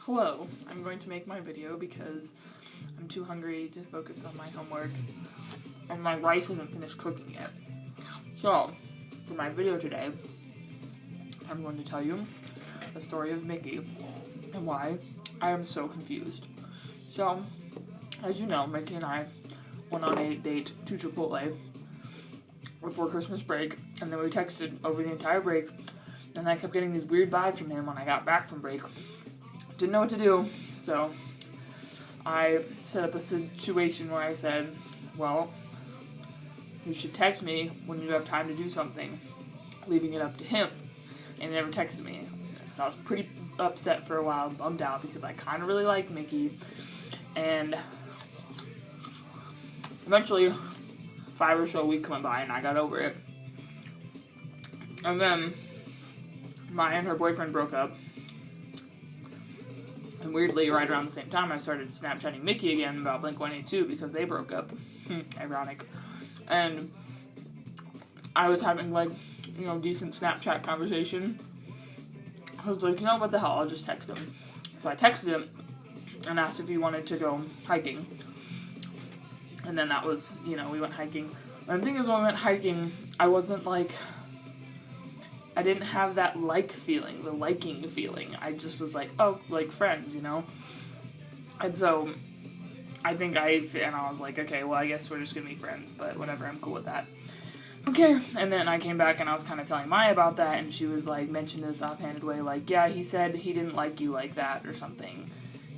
Hello, I'm going to make my video because I'm too hungry to focus on my homework and my rice isn't finished cooking yet. So, for my video today, I'm going to tell you the story of Mickey and why I am so confused. So, as you know, Mickey and I went on a date to Chipotle before Christmas break, and then we texted over the entire break, and I kept getting these weird vibes from him when I got back from break. Didn't know what to do, so I set up a situation where I said, well, you should text me when you have time to do something, leaving it up to him. And he never texted me. So I was pretty upset for a while, bummed out, because I kind of really liked Mickey. And eventually, 5 or so weeks went by and I got over it. And then Maya and her boyfriend broke up. And weirdly, right around the same time, I started Snapchatting Mickey again about Blink-182 because they broke up. Ironic. And I was having, decent Snapchat conversation. I was like, what the hell, I'll just text him. So I texted him and asked if he wanted to go hiking. And then that was, we went hiking. And the thing is, when we went hiking, I wasn't I didn't have that feeling, the liking feeling. I just was like, oh, like friends, And so, I was like, okay, well, I guess we're just gonna be friends, but whatever, I'm cool with that. Okay, and then I came back and I was kind of telling Maya about that, and she was mentioned this offhanded way, yeah, he said he didn't like you like that, or something.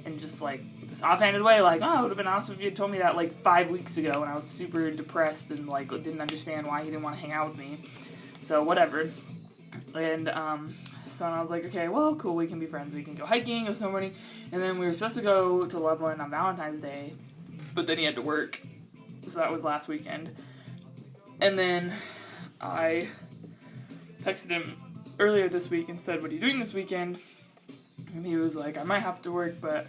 And just this offhanded way, oh, it would have been awesome if you had told me that 5 weeks ago, when I was super depressed and didn't understand why he didn't want to hang out with me. So, whatever. And, so I was like, okay, well, cool, we can be friends, we can go hiking, go snowboarding, and then we were supposed to go to Loveland on Valentine's Day, but then he had to work, so that was last weekend. And then I texted him earlier this week and said, what are you doing this weekend? And he was like, I might have to work, but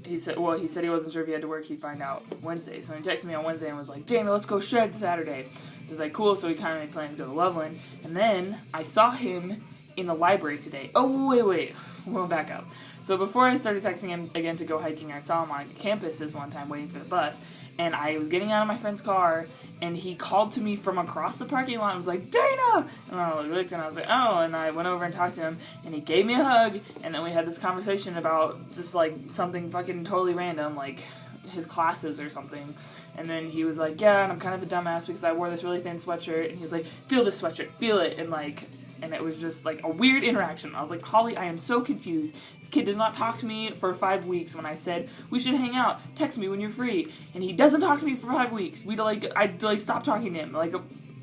he said he wasn't sure if he had to work, he'd find out Wednesday. So he texted me on Wednesday and was like, Jamie, let's go shred Saturday. I was like, cool, so we kind of made plans to go to Loveland. And then I saw him in the library today. Oh, wait, we'll back up. So before I started texting him again to go hiking, I saw him on campus this one time waiting for the bus. And I was getting out of my friend's car, and he called to me from across the parking lot and was like, Dana! And I looked and I was like, oh, and I went over and talked to him, and he gave me a hug, and then we had this conversation about just something fucking totally random, his classes or something. And then he was like, yeah, and I'm kind of a dumbass because I wore this really thin sweatshirt, and he was like, feel this sweatshirt, feel it, and it was just a weird interaction. I was like, Holly, I am so confused. This kid does not talk to me for 5 weeks when I said, we should hang out, text me when you're free. And he doesn't talk to me for 5 weeks. I stopped talking to him,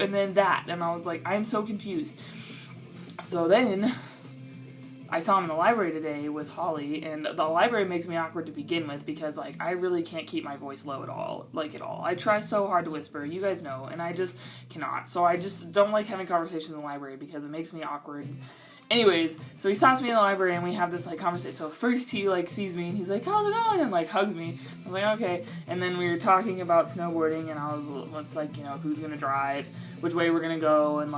and then that. And I was like, I am so confused. So then, I saw him in the library today with Holly, and the library makes me awkward to begin with because, I really can't keep my voice low at all. I try so hard to whisper, you guys know, and I just cannot. So I just don't like having conversations in the library because it makes me awkward. Anyways, so he stops me in the library and we have this, conversation. So first he, sees me and he's like, how's it going? And, hugs me. I was like, okay. And then we were talking about snowboarding and I was, who's gonna drive, which way we're gonna go, and,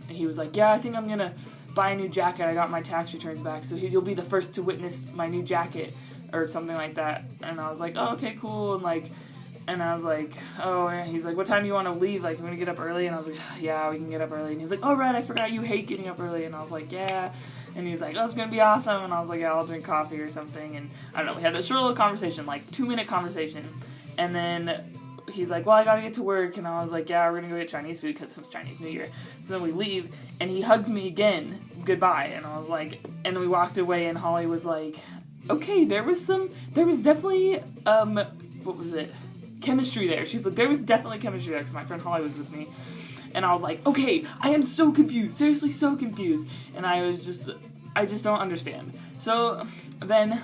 he was like, yeah, I think I'm gonna buy a new jacket. I got my tax returns back, so you'll be the first to witness my new jacket, or something like that. And I was like, oh, okay, cool. And I was like, oh, and he's like, what time do you want to leave? You want to get up early? And I was like, yeah, we can get up early. And he's like, oh, right, I forgot you hate getting up early. And I was like, yeah. And he's like, oh, it's going to be awesome. And I was like, yeah, I'll drink coffee or something. And I don't know, we had this short little conversation, 2-minute conversation. And then he's like, well, I gotta get to work. And I was like, yeah, we're gonna go get Chinese food because it was Chinese New Year. So then we leave, and he hugs me again, goodbye. And I was like, and we walked away, and Holly was like, okay, there was definitely, what was it? Chemistry there. She's like, there was definitely chemistry there, because my friend Holly was with me. And I was like, okay, I am so confused, seriously so confused. And I just don't understand. So then,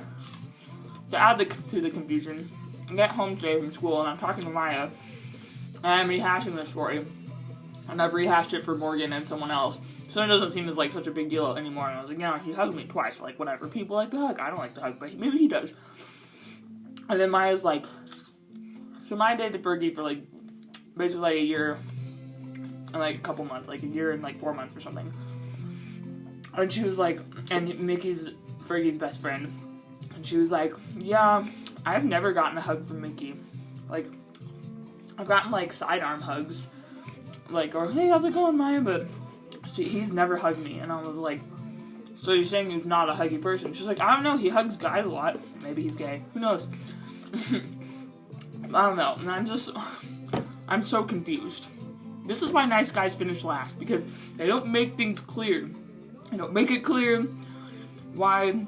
to add to the confusion, I get home today from school, and I'm talking to Maya, and I'm rehashing the story, and I've rehashed it for Morgan and someone else, so it doesn't seem as, such a big deal anymore, and I was like, he hugged me twice, whatever, people like to hug, I don't like to hug, but maybe he does. And then Maya's like, so Maya dated Fergie for, basically a year, and, a couple months, a year and, 4 months or something, and she was like, and Mickey's Fergie's best friend, And she was like, yeah, I've never gotten a hug from Mickey. Like, I've gotten, like, sidearm hugs. Like, or, hey, how's it going, Maya? But he's never hugged me. And I was like, so you're saying he's not a huggy person? She's like, I don't know, he hugs guys a lot. Maybe he's gay. Who knows? I don't know. And I'm so confused. This is why nice guys finish last, because they don't make things clear. They don't make it clear why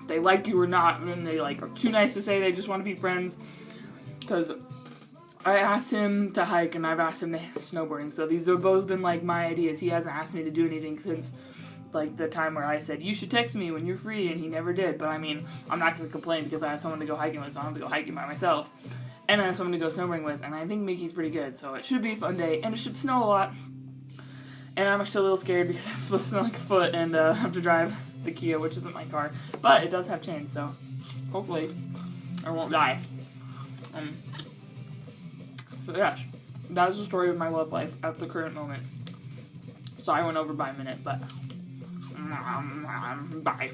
they like you or not, and they like are too nice to say they just want to be friends. Because I asked him to hike, and I've asked him to snowboarding, so these have both been like my ideas. He hasn't asked me to do anything since like the time where I said, you should text me when you're free, and he never did. But I mean, I'm not going to complain because I have someone to go hiking with, so I don't have to go hiking by myself. And I have someone to go snowboarding with, and I think Mickey's pretty good, so it should be a fun day, and it should snow a lot. And I'm actually a little scared because it's supposed to snow like a foot, and I have to drive the Kia, which isn't my car. But it does have chains, so hopefully I won't die. So yes, that is the story of my love life at the current moment. So I went over by a minute, but bye.